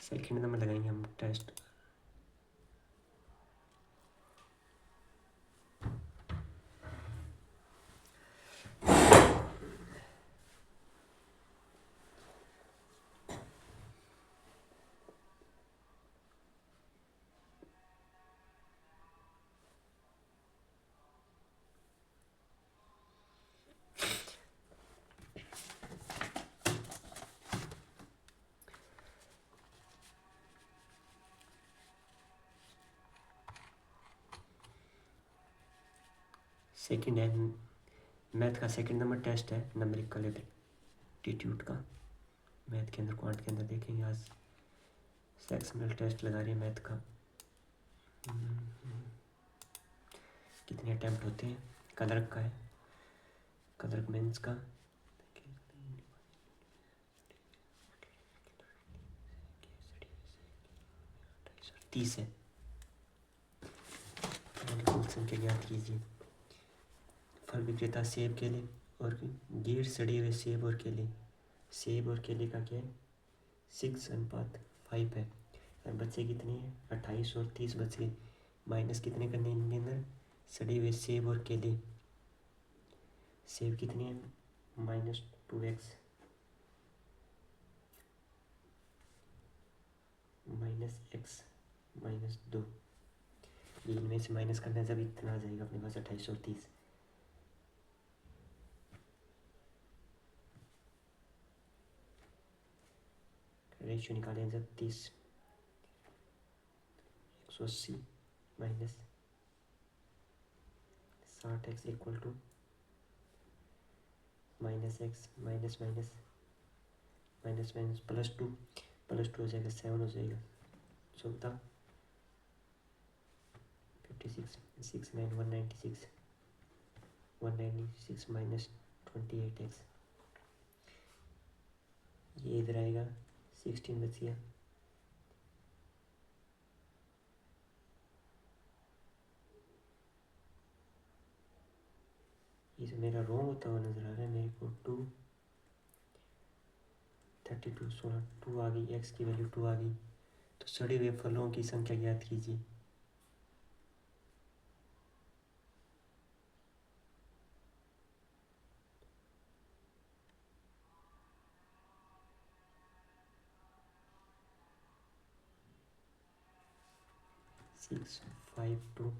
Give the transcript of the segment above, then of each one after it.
Second number लगाएंगे हम test. Second है मैथ का सेकंड नंबर टेस्ट है नंबरिकल एप्टीट्यूड का। मैथ के अंदर क्वांट के अंदर देखेंगे आज सेक्शनल टेस्ट लगा रहे हैं मैथ का। कितने अटैम्प्ट होते हैं। कलरक का है, कलरक मेंस का 30 है। संख्या ज्ञात कीजिए। फल विक्रेता सेब केले और गैर सड़े हुए सेब और केले, सेब और केले का क्या है 6:5 है। और बच्चे कितने हैं 28 और 30 बच्चे, माइनस कितने करने हैं इनके अंदर सड़े हुए सेब और केले। सेब कितने हैं -2x -x -2, ये इनमें से माइनस करना है जब इतना आ जाएगा अपने पास 28 और 30। रेशियो निकालें जब 30 180 -60x इक्वल टू -x +2 हो जाएगा 7 हो जाएगा 14 56 6 9 196 -28x, ये इधर आएगा 16 बच गया। ये जो मेरा रॉन्ग होता हुआ नजर आ रहा है मेरे को 32 16 2 आ गई, x की वैल्यू 2 आ गई। तो सड़े हुए फलों की संख्या ज्ञात कीजिए। सिक्स 5 2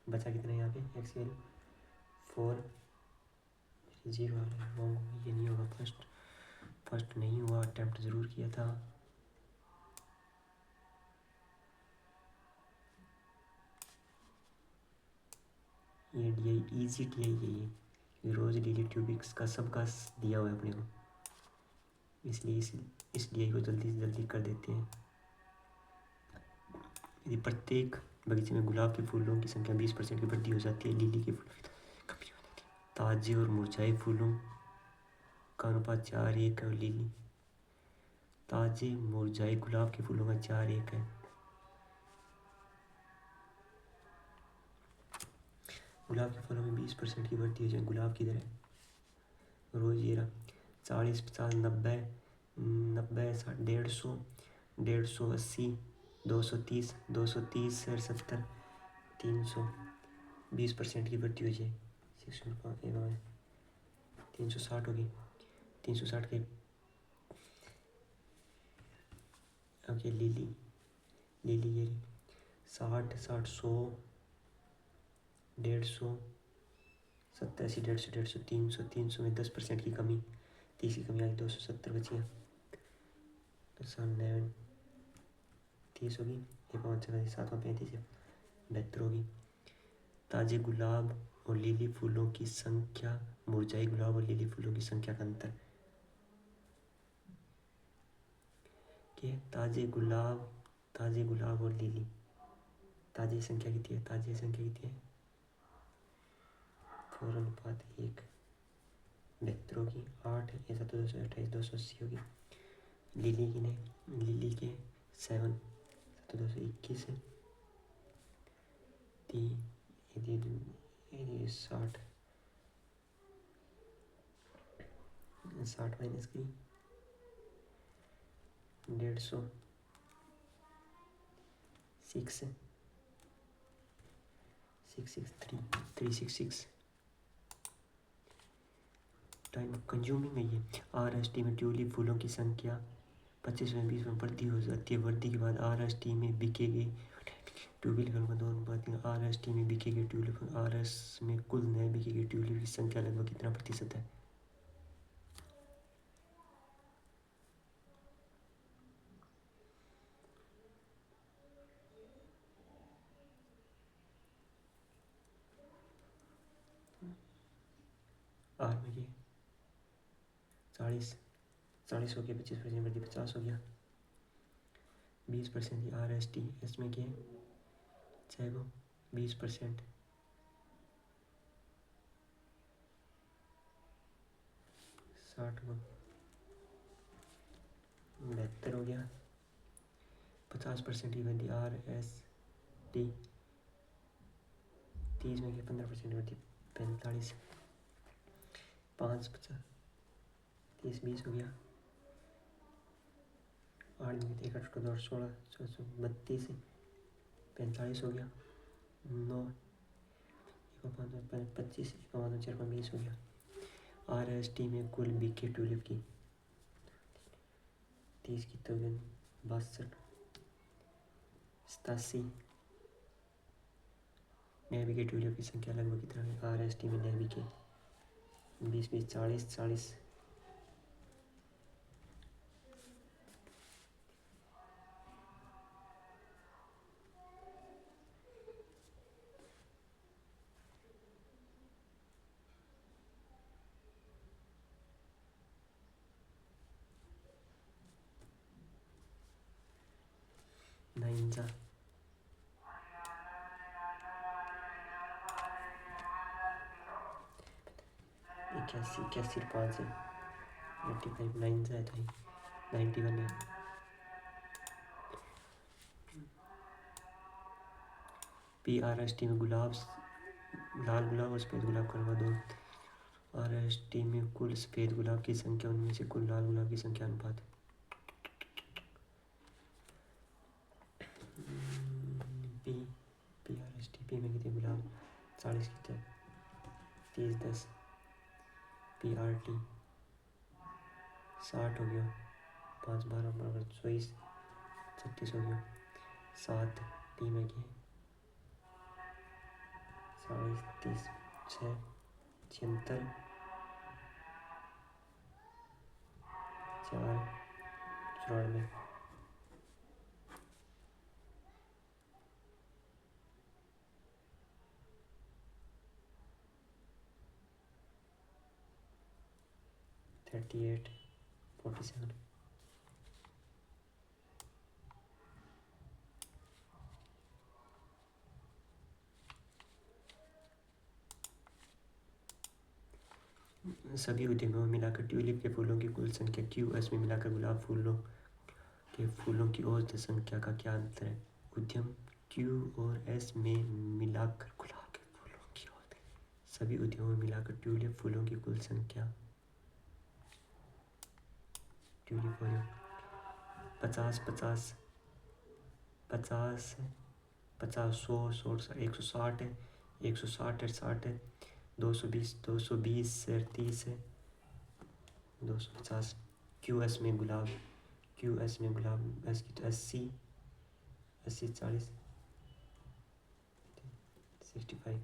बचा कितना है यहाँ पे x की वैल्यू 4 0 आ रहा है रॉन्ग, ये नहीं होगा। फर्स्ट नहीं हुआ, अटेम्प्ट ज़रूर किया था। ये D I easy T I है, ये रोज डेली ट्यूबिक्स का सबका दिया हुआ है अपने को, इसलिए इस डी आई को जल्दी से जल्दी कर देते हैं। यदि प्रत्येक बगीचे में गुलाब के फूलों की संख्या 20% की वृद्धि हो जाती है, लिली के फूलों की कमी हो जाती है। ताजे और मुरझाए फूलों का अनुपात 4:1 है और लिली ताजे मुरझाए गुलाब के फूलों का 4:1 है। गुलाब के फूलों में 20% की वृद्धि हो जाए, गुलाब की दर है रोज ये रहा 40 50 90 90 60 150 150 80 230 230 70 300 20% की वृद्धि हो जाए 360 होगी 360 के। अब ये लिली ये 60 60 100 150 70 80 150 150 300 में 10% की कमी, 30 की कमी आ गई 270 बची 9 30 होगी, ये 5 चला 7 35 है 72 होगी। ताजे गुलाब और लिली फूलों की संख्या, मुरझाए गुलाब और लिली फूलों की संख्या का अंतर क्या? ताजे गुलाब और लिली, ताजी संख्या कितनी है? ताजी संख्या कितनी है 4:1 72 होगी 8 ये 7 228 280 होगी। लिली की नहीं, लिली के 7 7 221 है 60 60 माइनस की 150 6 366 टाइम कंज्यूमिंग है ये। RST में ट्यूलिप फूलों की संख्या 25 में 20 में वृद्धि हो जाती है। वृद्धि के बाद RST में बिकेगी ट्यूलिप फूलों का दोनों बात है। RST में बिकेगी ट्यूलिप, RS में कुल नए बिकेगी ट्यूलिप की संख्या लगभग कितना प्रतिशत है? आर में ये 40 हो गया, 25% वृद्धि 50 हो गया, 20% की RST। इसमें क्या चाहे वो 20% 60 को 72 हो गया, 50% की वृद्धि RST। 30 में क्या 15% वृद्धि 45, 5 50 30 20 हो गया। 8 में 61 को 2 16 32 45 हो गया। 9 25 4 20 हो गया। RST में कुल बिके ट्यूलिप की 30 की 62 87 नए बिके ट्यूलिप की संख्या लगभग कितना है? RST में नए बिके 20 20 40 40 9 जा 81 5 है 85 9 जा है तो 91 है। PRST में गुलाब लाल गुलाब और सफ़ेद गुलाब करवा दो। RST में कुल सफ़ेद गुलाब की संख्या उनमें से कुल लाल गुलाब की संख्या अनुपात। PRST में कितने गुलाब 40 कितने 30 10 PRT 60 हो गया 5 12 24 36 हो गया 7 T में किए 40 30 6 76 4 94 38 47 सभी उद्यमों में मिलाकर ट्यूलिप के फूलों की कुल संख्या QS में मिलाकर गुलाब फूलों के फूलों की औसत संख्या का क्या अंतर है? उद्यम Q और S में मिलाकर गुलाब के फूलों की औसत सभी उद्यमों में मिलाकर ट्यूलिप फूलों की कुल संख्या ट्यूलिप फूलों 50 50 50 50 100 160 है 160 60 है 220 से 30 है 250 QS में गुलाब एस की तो 80 40 65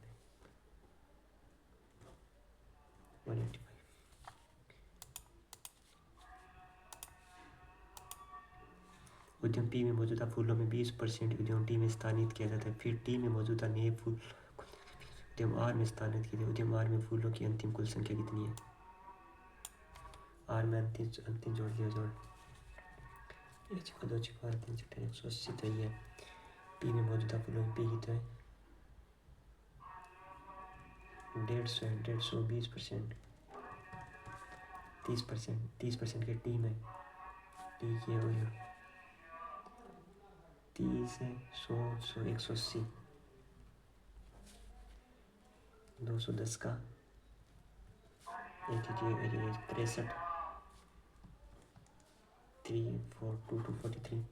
185 उद्यम P में मौजूदा फूलों में 20% उद्यम T में स्थानित किया जाता है। फिर T में मौजूदा नए फूल उद्यम R में स्थानित किए जाते हैं। उद्यम R में फूलों की अंतिम कुल संख्या कितनी है? R में अंतिम जोड़ दिया जोड़ 1 6 2 6 5 3 6 180 तो ये P में मौजूदा फूलों में P कितना है 150 है 150 20% 30% के T में T की हो गया 30 है 100 180 210 का 63 3 4 2 2 43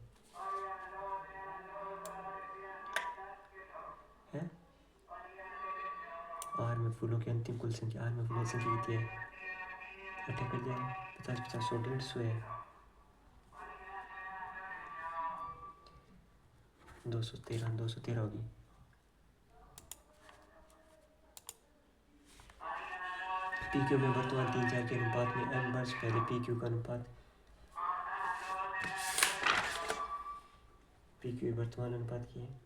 है। आर में फूलों की अंतिम कुल संख्या, आर में फूलों की संख्या कितनी है? 8 कर दिया, 50 50 100 150 है, 213 होगी। पी क्यू में वर्तमान 3 4 के अनुपात में एम वर्ष पहले पी क्यू का अनुपात, पी क्यू वर्तमान अनुपात की है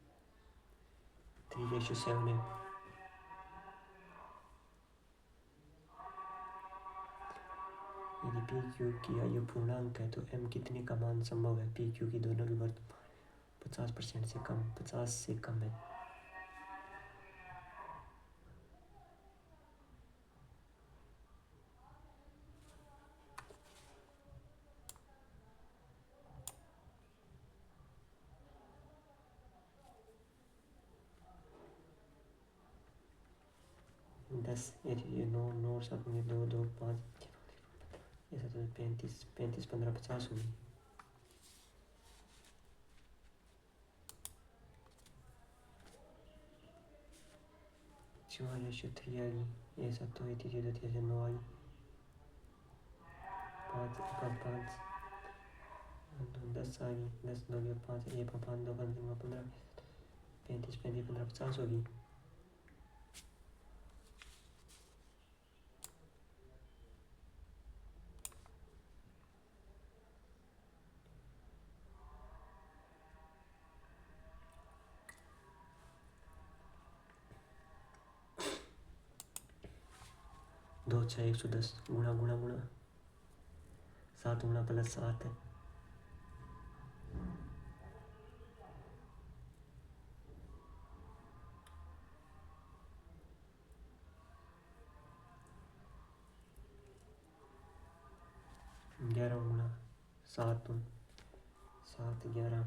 3:7 है। यदि पी क्यू की आयु पूर्णांक है तो एम कितने का मान संभव है? पी क्यू की दोनों की वर्तमान 50% से कम, 50 से कम है। दस ये 9 9 7 2 2 5 ऐसा तो 35 35 15 50 होगी। 4:3 आ गई। ऐसा तो 9 आ गई। 5 5 10 आ गई। 10 2 5 1 5 2 5 15 35 35 15 50 होगी। दो 6 110 गुणा गुणा गुणा 7 गुणा +7 है। ग्यारह गुणा 7 7 11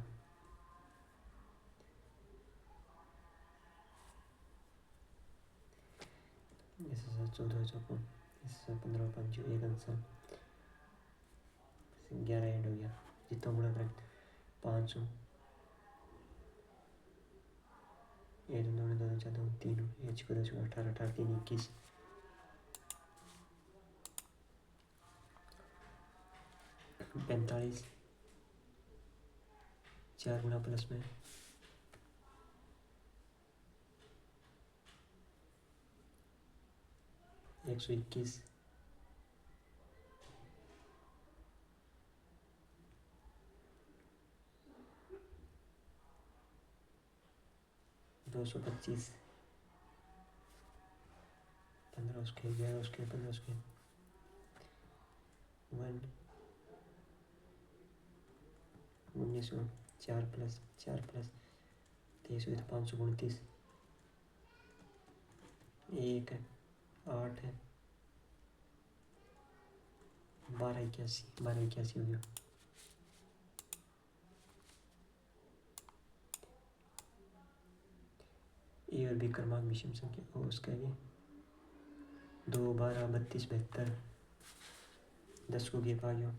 इससे 14 54 इससे 15 5 1 आंसर 11 एंड हो गया। जितना गुणा करें 500 1 2 2 4 2 3 1 को 10 18 18 3 21 45 4 गुणा प्लस में 121 225 15 उसके 11 उसके 15 उसके 1 1900 4 प्लस 23 हुई तो 529 1 है 8 है 12 81 हो गया। ए और बी क्रमांक विषम संख्या को उसका ये 2 12 32 72 10 को गेप आ गया,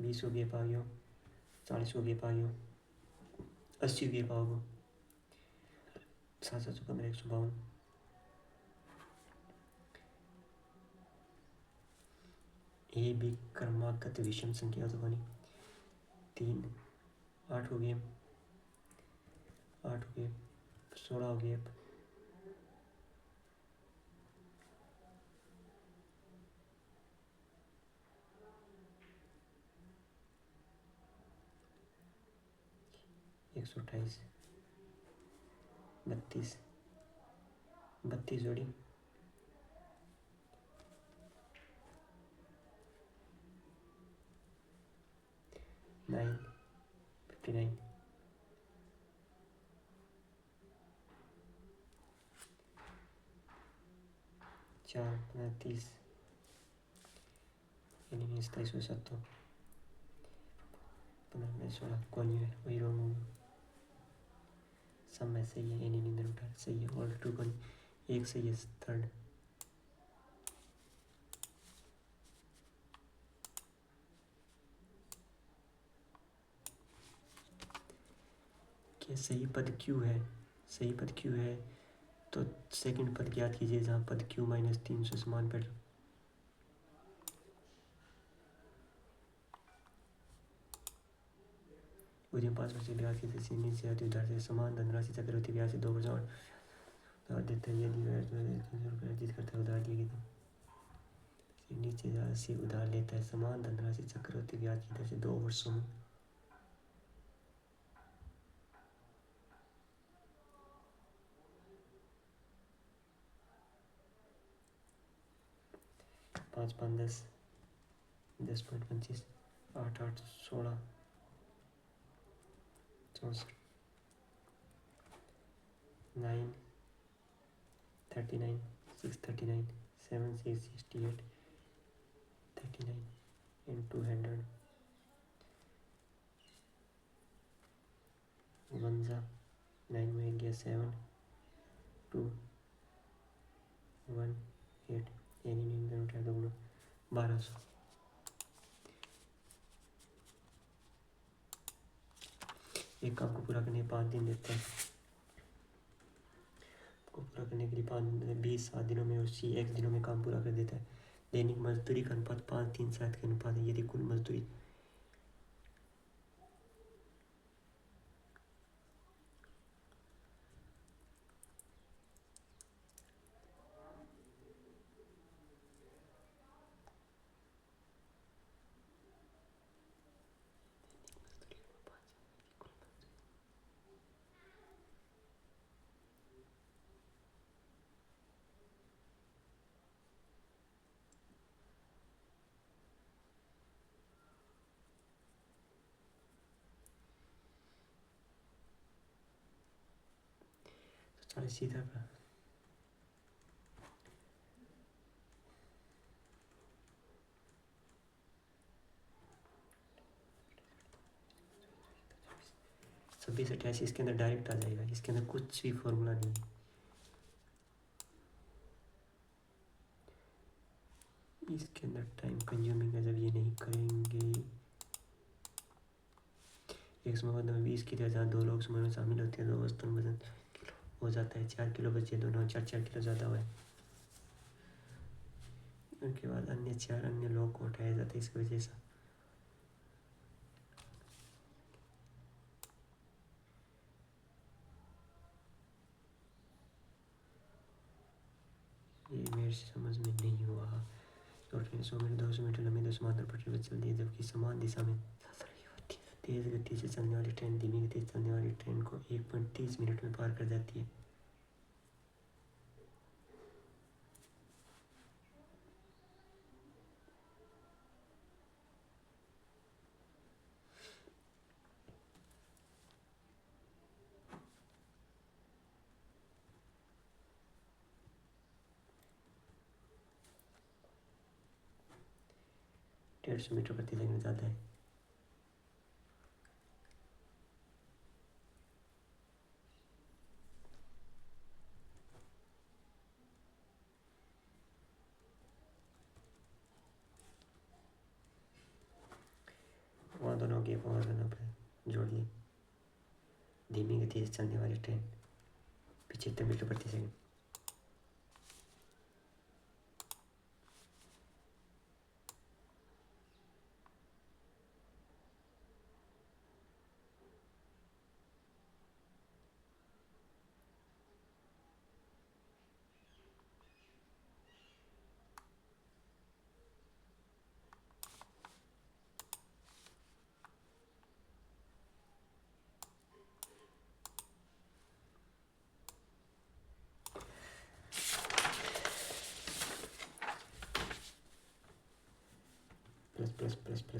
20 को गेप आ गया, 40 को गेप आ गया, 80 को गेप आ गया, 7 7 15 152 ए बी क्रमागत विषम संख्या तो बनी 3 8 हो गए 16 हो गए 128 32 जोड़ी 9 59 4 30 यानी 27 हो सकता 15 16 कौन है वही रॉन्ग होगा। सब में सही है यानी नींदर उठा सही है और टू कौन एक सही है थर्ड। क्या सही पद क्यों है? सही पद क्यों है तो सेकंड पद ज्ञात कीजिए जहाँ पद q माइनस 300 समान पैटर्न। उद्यम 5% ब्याज की दर से नीचे आती उधार से समान धनराशि चक्रवृद्धि ब्याज से 2% उधार देता है। यदि वह 300 रुपये अर्जित करता है उधार दिए गए नीचे राशि उधार लेता है समान धनराशि चक्रवृद्धि ब्याज की दर से 2 वर्षों में पाँच पाँच 10 10.25 8 8 16 64 9 39 6 39 7 6 68 39 into 100 1 जा 9 में गया 7 2 1 8 यानी नहीं उठा दो 1200। एक काम को पूरा करने 5 दिन देते हैं को पूरा करने के लिए 20 7 दिनों में और x दिनों में काम पूरा कर देता है। दैनिक मजदूरी का अनुपात 5-3-7 के अनुपात है। यदि कुल मजदूरी तो सीधा छब्बीस 88 इसके अंदर डायरेक्ट आ जाएगा। इसके अंदर कुछ भी फॉर्मूला नहीं है। इसके अंदर टाइम कंज्यूमिंग है जब ये नहीं करेंगे। एक समय में 20 की तरह जहाँ 2 लोग समूह में शामिल होते हैं 2 वस्तुओं वजन हो जाता है 4 किलो बचे दोनों 4 किलो ज़्यादा हुआ है। उनके बाद अन्य 4 अन्य लोग को हटाया जाता है। इसकी वजह से ये मेरे समझ में नहीं हुआ। तो ट्रेन 100 मीटर 200 मीटर लंबी 2 समांतर पटरी पर चलती है जबकि समान दिशा में तेज गति से चलने वाली ट्रेन धीमी गति से चलने वाली ट्रेन को 1.30 मिनट में पार कर जाती है। डेढ़ 150 मीटर प्रति सेकंड जाता है। वहाँ दोनों के वहाँ दोनों पर जोड़ दिए। धीमी गति से चलने वाली ट्रेन 75 मीटर प्रति सेकंड।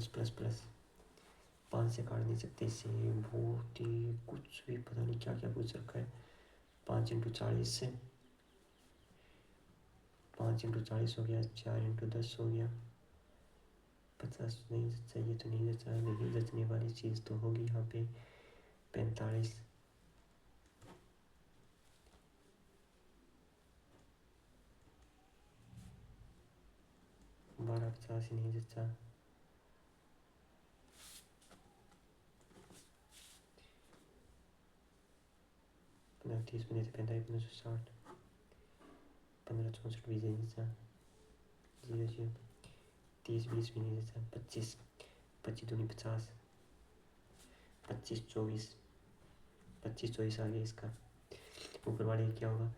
प्लस 5 से काट नहीं सकते इसे। बहुत ही कुछ भी पता नहीं क्या क्या पूछ रखा है। 5 × 40 से 5 × 40 हो गया 4 × 10 हो गया 50 नहीं चाहिए तो नहीं जचा लेकिन जचने वाली चीज़ तो होगी यहाँ पे 45 12 50 नहीं जचा 30 में 45 1960 15 64 20 देता 0 0 30 20 भी नहीं देता 25 25 दूनी 50 25 24 25 24 आ गया इसका। ऊपर वाले क्या होगा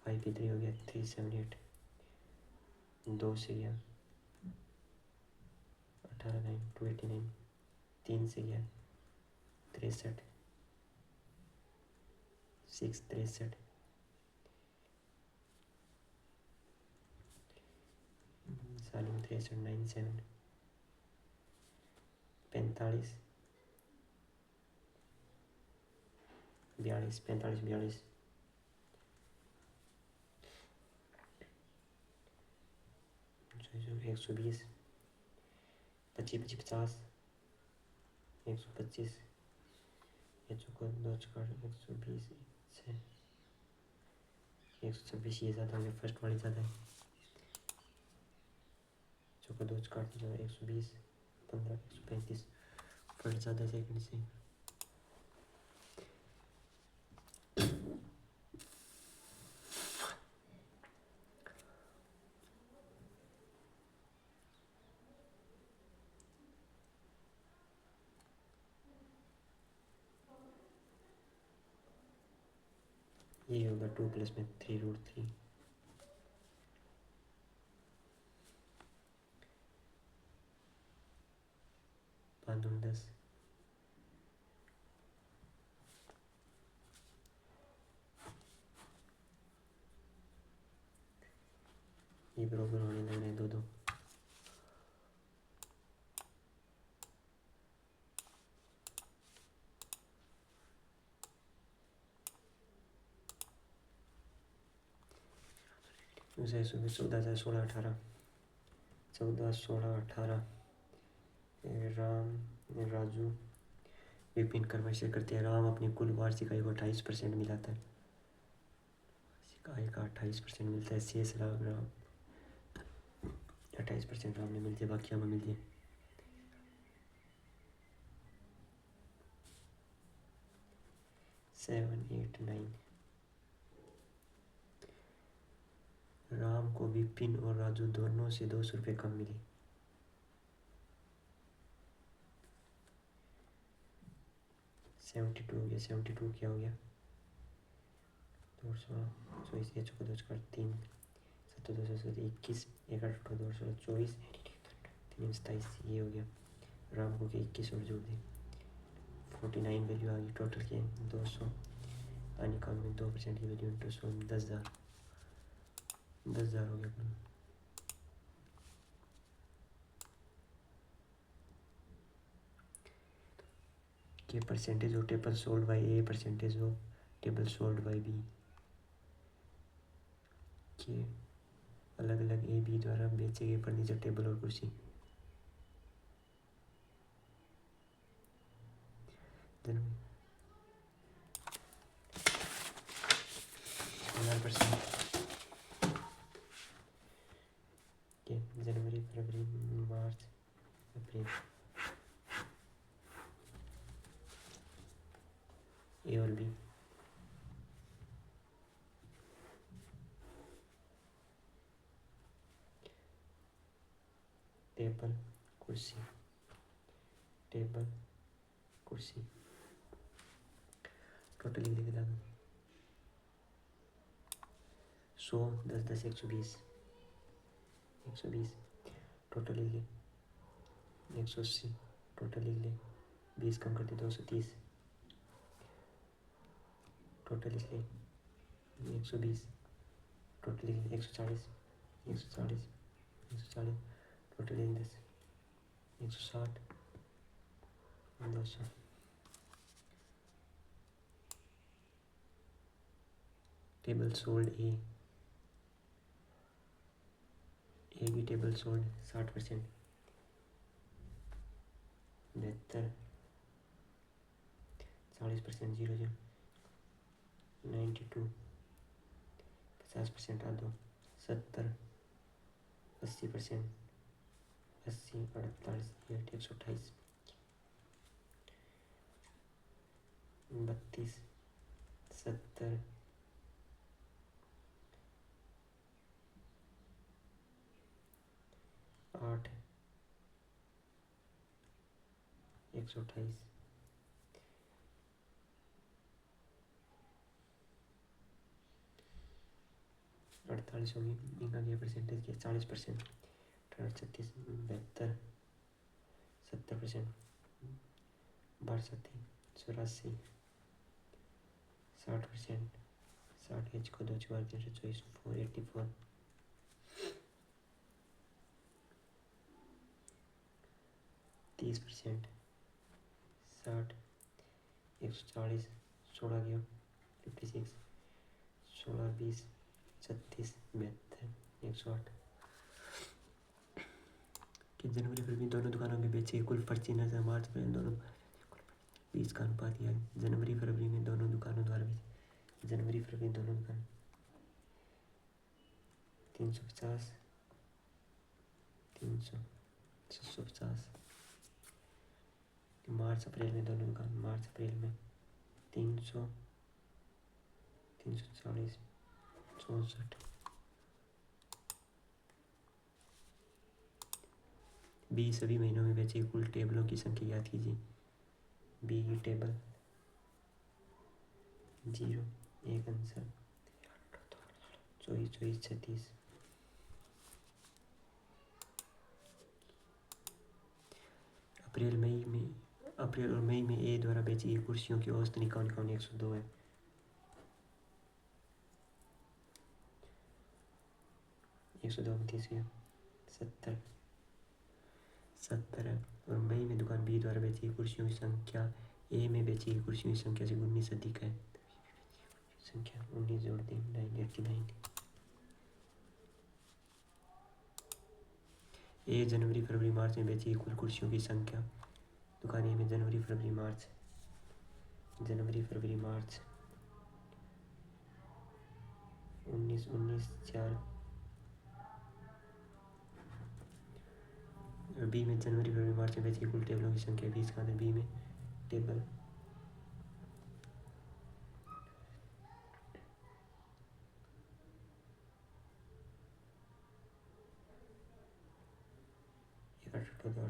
5 की 3 हो गया 3 7 8 2 से गया 18 9 289 3 से गया 63 6 63 सालिम 63 9 7 45 42 45 42 120 25 25 50 125 ये चौको 2 चौका 120 से 126 ये ज़्यादा हो गया फर्स्ट वाली ज़्यादा है चौको 2 चौका 120 15 135 फर्स्ट ज़्यादा सेकंड से ये होगा 2 प्लस में 3√3 5 दूनी 10 ये बराबर होने लग रहे हैं 2 2 उसे सुबह 14 16 18 14 16 18 राम राजू विपिन कन्वर्शन करते हैं। राम अपनी कुल वार्षिक आय को 28% मिलाता है वार्षिक आय का 28% मिलता है शेष राम 28% राम ने मिलती है बाकी हमें मिलती है 7 8 9 राम को विपिन और राजू दोनों से 200 रुपये कम मिले 72 हो गया 72 क्या हो गया 216 ये चौका 2 चौका 3 7 2 21 11 2 24 3 27 ये हो गया राम को के 21 और जोड़ दें 49 वैल्यू आ गई टोटल के 200 आने काम में 2% की वैल्यू इंटू 100 10,000 हो गया अपना के percentage of table sold by A percentage of table sold by B के अलग अलग ए बी द्वारा बेचे गए फर्नीचर टेबल और कुर्सी जनवरी फरवरी मार्च अप्रैल ए और बी टेबल कुर्सी टोटल लिख देगा 100 10 10 120 टोटल लिख ले 180 टोटल लिख ले 20 कम कर दे 230 टोटल लिख ले 120 टोटल लिख ले 140 टोटल लिख 10 160 200 table sold A B table sold 60% 72 40% 0 0 92 50% आधो 70 80% 80 48 128 32 70 128 48 होगी। इनका क्या परसेंटेज किया 40%। 36 72 70%। 62 84 60%। 60 एच को 2 4 324 484। 30%। 60 140 16 गया 56 16 20 36 72 108 कि जनवरी फरवरी दोनों दुकानों में बेचे कुल पर्ची नजर मार्च अप्रैल दोनों 20 का अनुपात दिया। जनवरी फरवरी में दोनों दुकानों द्वारा बेचे जनवरी फरवरी दोनों दुकान 350 300 650। मार्च अप्रैल में दोनों दुकान मार्च अप्रैल में 300 340 64। बी सभी महीनों में बेचे कुल टेबलों की संख्या याद कीजिए। बी की टेबल 0 1 आंसर 24 24 36। अप्रैल और मई में ए द्वारा बेची गई कुर्सियों की औसत इक्यावन 102 है। 102 में 30 गया 70 70 है। और मई में दुकान बी द्वारा बेची गई कुर्सियों की संख्या ए में बेची गई कुर्सियों की संख्या से 19 अधिक है। संख्या 19 जोड़ दें 989। ए जनवरी फरवरी मार्च में बेची गई कुल कुर्सियों की संख्या दुकान ए में जनवरी फरवरी मार्च 19 19 4। बी में जनवरी फरवरी मार्च में बेची गई कुल टेबलों की संख्या 20 का बी में टेबल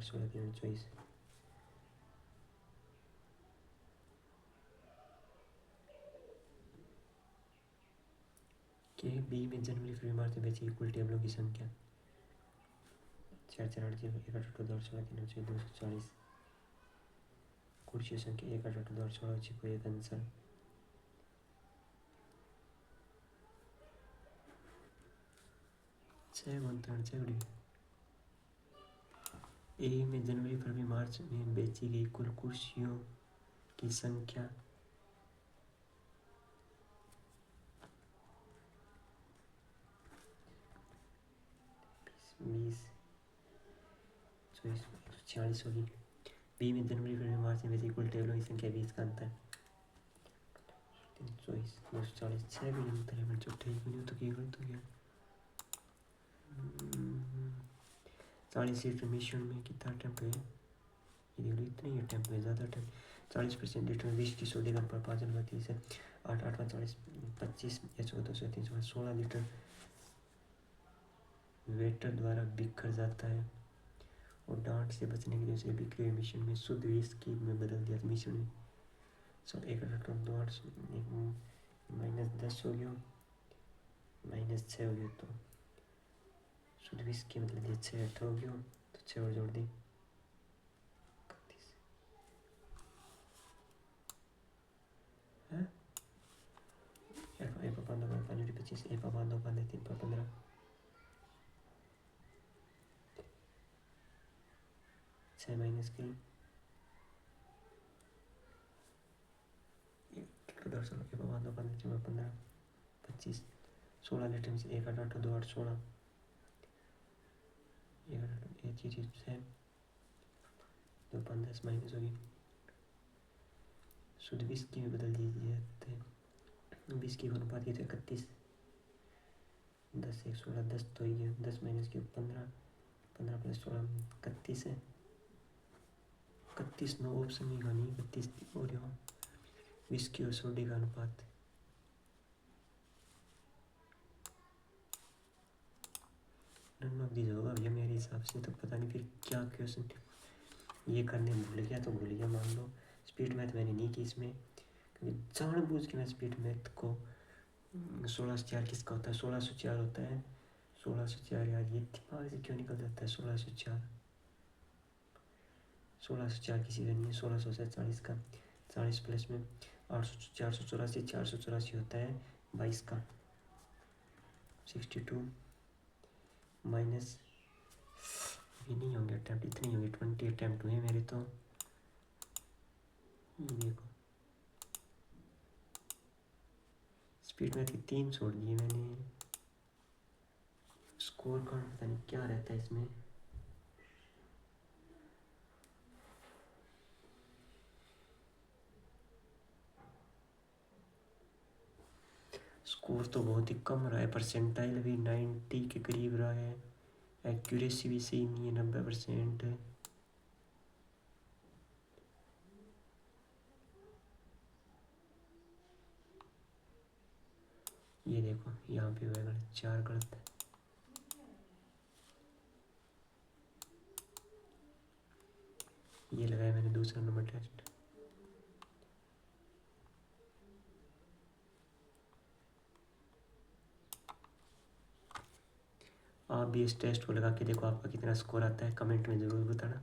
16 324। के बी में जनवरी फरवरी मार्च में बेची गई कुल टेबलों की संख्या 4 4 8 0 1 8 2 16 3 240। कुर्सियों संख्या 1 8 2 16 अच्छी को एक आंसर 6 ए में जनवरी फरवरी मार्च में बेची गई कुल कुर्सियों की संख्या 20 24 146 होगी। बी में जनवरी फरवरी मार्च में बेची कुल टेबलों की संख्या 20 का अंतर 24 240 6 भी अंतर है बच्चों ठीक नहीं हो तो क्या गलत हो गया। 40 लीटर मिश्रण में कितना टेम्प है ये इतने ही टेम्प है ज़्यादा टेम्प 40% लीटर में 20 की सोडे का अनुपात 5 अनुपात 30 है। 8 8 40 25 या 14 से 300 16 लीटर वेटर द्वारा बिखर जाता है और डांट से बचने के लिए उसे बिखरे हुए मिश्रण में शुद्ध विस्की में बदल दिया। मिश्रण में 1 8 2 8 -10 हो गया -6 हो गया तो शुद्ध विस्की मतलब ये 6 8 हो गया तो 6 और जोड़ दी 31 है। 1 5 2 5 25 1 5 2 5 3 15 6 माइनस की 15 25 16 लीटर में से 1 8 8 2 8 16 एक चीज 6 2 5 10 माइनस होगी शुद्ध विस्की में बदल दीजिए। विस्की का अनुपात ये तो 31 10 1 16 10 तो ही है 10 माइनस की 15 15 प्लस 16 31 है 31 नो ऑप्शन ही नहीं 31 और यहाँ विस्की और सोडे का अनुपात नन ऑफ दीज होगा भैया मेरे हिसाब से तो पता नहीं फिर क्या क्वेश्चन ये करने भूल गया तो भूल गया मान लो। स्पीड मैथ मैंने नहीं की इसमें, क्योंकि जानबूझ के मैं स्पीड मैथ को 1604 किसका होता है, 1604 होता है, 1604 यार ये दिमाग से क्यों निकल जाता है, 1604 किसी का नहीं है, 1647 का, 40 प्लस में 800 484 होता है 22 का, 62 माइनस, ये नहीं होंगे अटैम्प्ट, इतने ही होंगे, 20 अटैम्प्ट हुए मेरे तो। ये देखो स्पीड मैथ की 3 छोड़ दिए मैंने। स्कोर कार्ड पता नहीं क्या रहता है इसमें, स्कोर तो बहुत ही कम रहा है, परसेंटाइल भी 90 के करीब रहा है, एक्यूरेसी भी सही नहीं है, 90% है। ये देखो यहाँ पे हुआ गलत, 4 गलत है। ये लगाया मैंने दूसरा नंबर टेस्ट। आप भी इस टेस्ट को लगा के देखो आपका कितना स्कोर आता है, कमेंट में ज़रूर बताना।